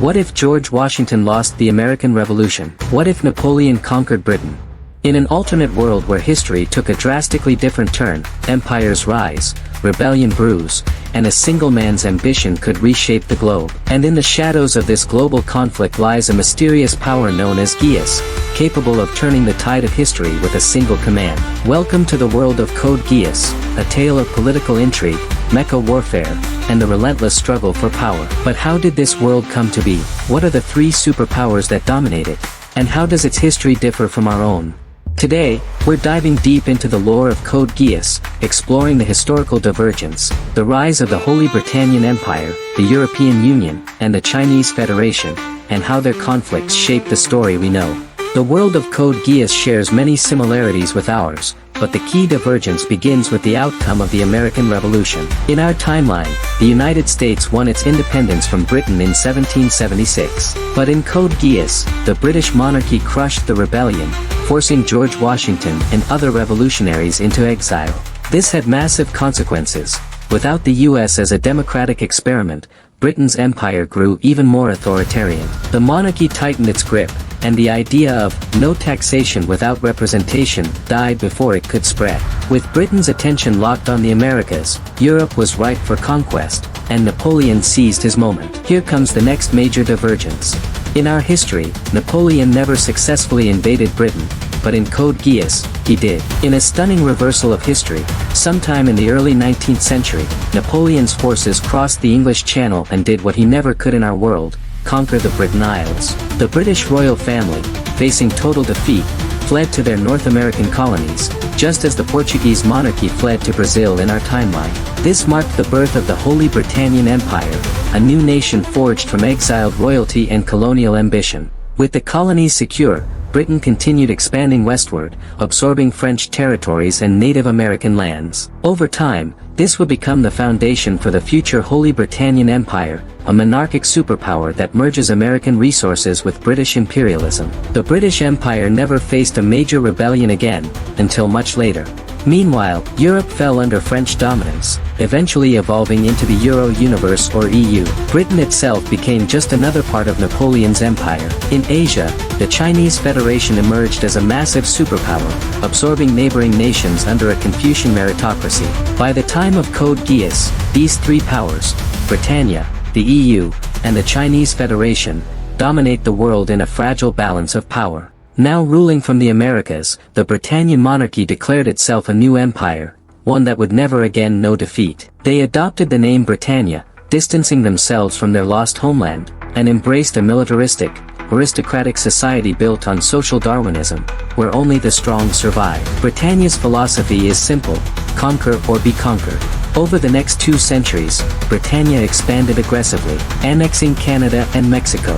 What if George Washington lost the American Revolution? What if Napoleon conquered Britain? In an alternate world where history took a drastically different turn, empires rise, rebellion brews, and a single man's ambition could reshape the globe. And in the shadows of this global conflict lies a mysterious power known as Geass, capable of turning the tide of history with a single command. Welcome to the world of Code Geass, a tale of political intrigue, mecha warfare, and the relentless struggle for power. But how did this world come to be? What are the three superpowers that dominate it? And how does its history differ from our own? Today, we're diving deep into the lore of Code Geass, exploring the historical divergence, the rise of the Holy Britannian Empire, the European Union, and the Chinese Federation, and how their conflicts shape the story we know. The world of Code Geass shares many similarities with ours, but the key divergence begins with the outcome of the American Revolution. In our timeline, the United States won its independence from Britain in 1776. But in Code Geass, the British monarchy crushed the rebellion, forcing George Washington and other revolutionaries into exile. This had massive consequences. Without the US as a democratic experiment, Britain's empire grew even more authoritarian. The monarchy tightened its grip, and the idea of no taxation without representation died before it could spread. With Britain's attention locked on the Americas, Europe was ripe for conquest, and Napoleon seized his moment. Here comes the next major divergence. In our history, Napoleon never successfully invaded Britain, but in Code Geass, he did. In a stunning reversal of history, sometime in the early 19th century, Napoleon's forces crossed the English Channel and did what he never could in our world: conquer the Britain Isles. The British royal family, facing total defeat, fled to their North American colonies, just as the Portuguese monarchy fled to Brazil in our timeline. This marked the birth of the Holy Britannian Empire, a new nation forged from exiled royalty and colonial ambition. With the colonies secure, Britain continued expanding westward, absorbing French territories and Native American lands. Over time, this would become the foundation for the future Holy Britannian Empire, a monarchic superpower that merges American resources with British imperialism. The British Empire never faced a major rebellion again, until much later. Meanwhile, Europe fell under French dominance, eventually evolving into the Euro universe or EU. Britain itself became just another part of Napoleon's empire. In Asia, the Chinese Federation emerged as a massive superpower, absorbing neighboring nations under a Confucian meritocracy. By the time of Code Geass, these three powers, Britannia, the EU, and the Chinese Federation, dominate the world in a fragile balance of power. Now ruling from the Americas, the Britannian monarchy declared itself a new empire, one that would never again know defeat. They adopted the name Britannia, distancing themselves from their lost homeland, and embraced a militaristic, aristocratic society built on social Darwinism, where only the strong survive. Britannia's philosophy is simple: conquer or be conquered. Over the next 2 centuries, Britannia expanded aggressively, annexing Canada and Mexico,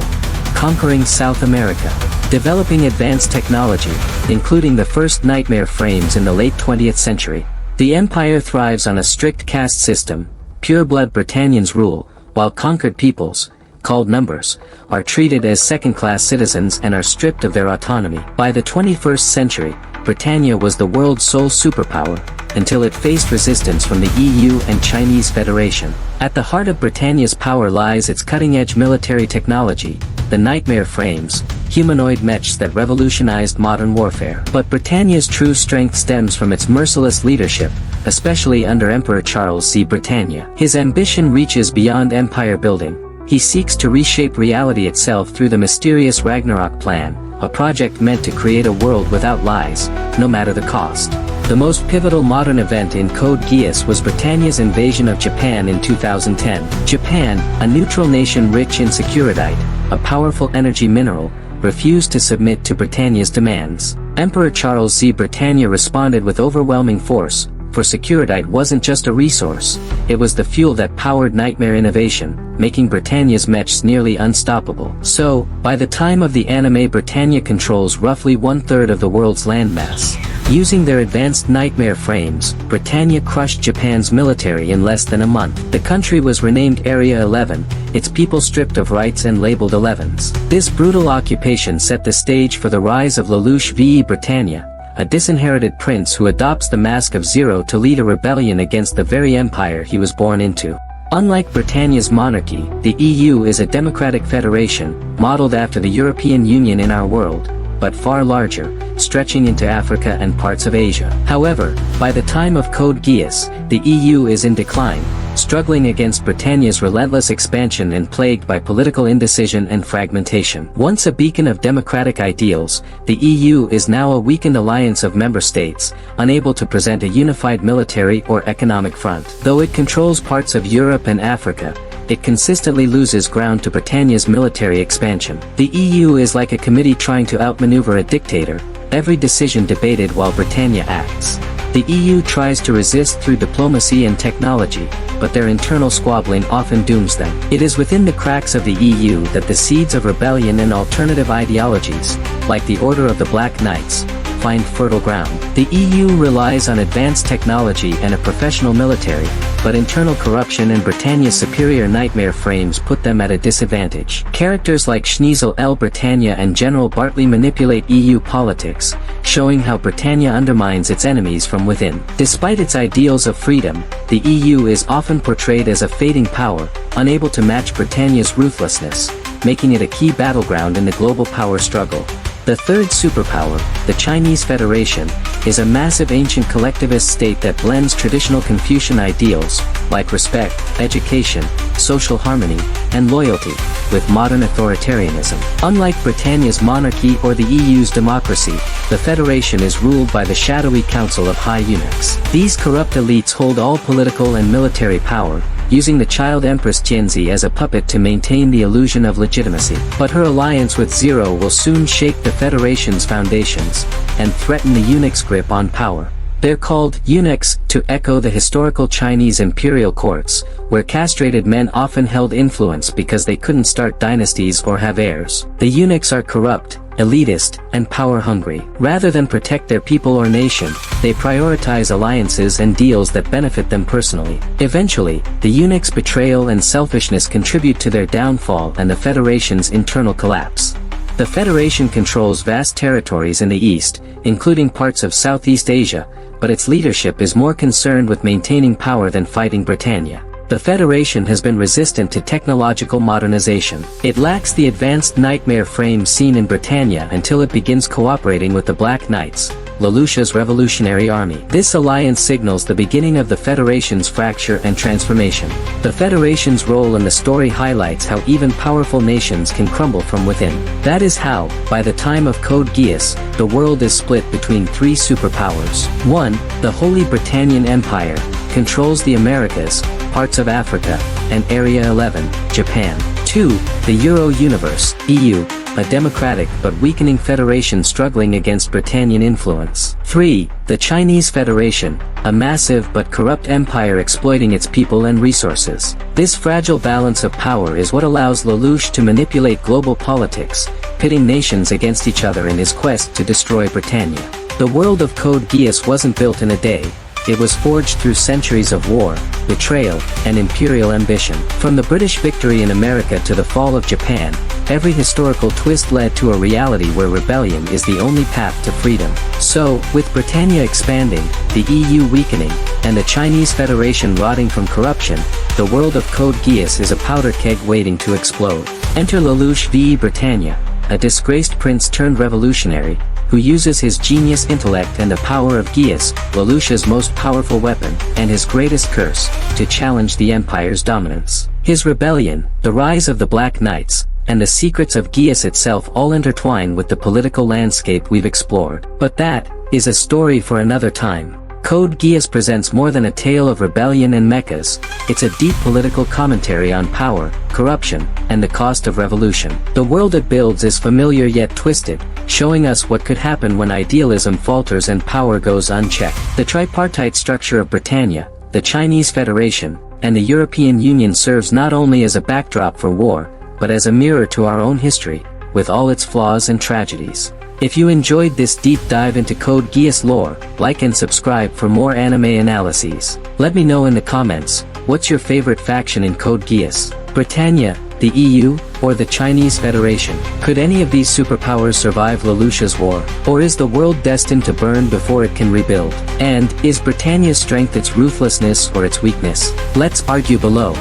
conquering South America, developing advanced technology, including the first Knightmare Frames in the late 20th century. The empire thrives on a strict caste system. Pure-blood Britannians rule, while conquered peoples, called numbers, are treated as second-class citizens and are stripped of their autonomy. By the 21st century, Britannia was the world's sole superpower, until it faced resistance from the EU and Chinese Federation. At the heart of Britannia's power lies its cutting-edge military technology, the Knightmare Frames, humanoid mechs that revolutionized modern warfare. But Britannia's true strength stems from its merciless leadership, especially under Emperor Charles C. Britannia. His ambition reaches beyond empire building. He seeks to reshape reality itself through the mysterious Ragnarok plan, a project meant to create a world without lies, no matter the cost. The most pivotal modern event in Code Geass was Britannia's invasion of Japan in 2010. Japan, a neutral nation rich in securitite, a powerful energy mineral, refused to submit to Britannia's demands. Emperor Charles C. Britannia responded with overwhelming force, for securitite wasn't just a resource, it was the fuel that powered Knightmare innovation, making Britannia's mechs nearly unstoppable. So, by the time of the anime, Britannia controls roughly 1/3 of the world's landmass. Using their advanced Knightmare Frames, Britannia crushed Japan's military in less than a month. The country was renamed Area 11, its people stripped of rights and labeled 11s. This brutal occupation set the stage for the rise of Lelouch v. Britannia, a disinherited prince who adopts the mask of Zero to lead a rebellion against the very empire he was born into. Unlike Britannia's monarchy, the EU is a democratic federation, modeled after the European Union in our world, but far larger, stretching into Africa and parts of Asia. However, by the time of Code Geass, the EU is in decline, struggling against Britannia's relentless expansion and plagued by political indecision and fragmentation. Once a beacon of democratic ideals, the EU is now a weakened alliance of member states, unable to present a unified military or economic front. Though it controls parts of Europe and Africa, it consistently loses ground to Britannia's military expansion. The EU is like a committee trying to outmaneuver a dictator, every decision debated while Britannia acts. The EU tries to resist through diplomacy and technology, but their internal squabbling often dooms them. It is within the cracks of the EU that the seeds of rebellion and alternative ideologies, like the Order of the Black Knights, find fertile ground. The EU relies on advanced technology and a professional military, but internal corruption and Britannia's superior Knightmare Frames put them at a disadvantage. Characters like Schneasel L. Britannia and General Bartley manipulate EU politics, showing how Britannia undermines its enemies from within. Despite its ideals of freedom, the EU is often portrayed as a fading power, unable to match Britannia's ruthlessness, making it a key battleground in the global power struggle. The third superpower, the Chinese Federation, is a massive ancient collectivist state that blends traditional Confucian ideals, like respect, education, social harmony, and loyalty, with modern authoritarianism. Unlike Britannia's monarchy or the EU's democracy, the Federation is ruled by the shadowy Council of High Eunuchs. These corrupt elites hold all political and military power, using the child Empress Tianzi as a puppet to maintain the illusion of legitimacy. But her alliance with Zero will soon shake the Federation's foundations, and threaten the eunuchs' grip on power. They're called eunuchs to echo the historical Chinese imperial courts, where castrated men often held influence because they couldn't start dynasties or have heirs. The eunuchs are corrupt, elitist, and power-hungry. Rather than protect their people or nation, they prioritize alliances and deals that benefit them personally. Eventually, the eunuchs' betrayal and selfishness contribute to their downfall and the Federation's internal collapse. The Federation controls vast territories in the east, including parts of Southeast Asia, but its leadership is more concerned with maintaining power than fighting Britannia. The Federation has been resistant to technological modernization. It lacks the advanced Knightmare Frames seen in Britannia until it begins cooperating with the Black Knights, Lelouch's revolutionary army. This alliance signals the beginning of the Federation's fracture and transformation. The Federation's role in the story highlights how even powerful nations can crumble from within. That is how, by the time of Code Geass, the world is split between three superpowers. 1. The Holy Britannian Empire controls the Americas, parts of Africa, and Area 11, Japan. 2. The Euro Universe, EU, a democratic but weakening federation struggling against Britannian influence. 3. The Chinese Federation, a massive but corrupt empire exploiting its people and resources. This fragile balance of power is what allows Lelouch to manipulate global politics, pitting nations against each other in his quest to destroy Britannia. The world of Code Geass wasn't built in a day. It was forged through centuries of war, betrayal, and imperial ambition. From the British victory in America to the fall of Japan, every historical twist led to a reality where rebellion is the only path to freedom. So, with Britannia expanding, the EU weakening, and the Chinese Federation rotting from corruption, the world of Code Geass is a powder keg waiting to explode. Enter Lelouch v. Britannia, a disgraced prince turned revolutionary, who uses his genius intellect and the power of Geass, Lelouch's most powerful weapon, and his greatest curse, to challenge the Empire's dominance. His rebellion, the rise of the Black Knights, and the secrets of Geass itself all intertwine with the political landscape we've explored. But that is a story for another time. Code Geass presents more than a tale of rebellion and mechas. It's a deep political commentary on power, corruption, and the cost of revolution. The world it builds is familiar yet twisted, showing us what could happen when idealism falters and power goes unchecked. The tripartite structure of Britannia, the Chinese Federation, and the European Union serves not only as a backdrop for war, but as a mirror to our own history, with all its flaws and tragedies. If you enjoyed this deep dive into Code Geass lore, like and subscribe for more anime analyses. Let me know in the comments, what's your favorite faction in Code Geass? Britannia, the EU, or the Chinese Federation? Could any of these superpowers survive Lelouch's war? Or is the world destined to burn before it can rebuild? And, is Britannia's strength its ruthlessness or its weakness? Let's argue below.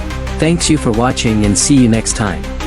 Thanks you for watching and see you next time.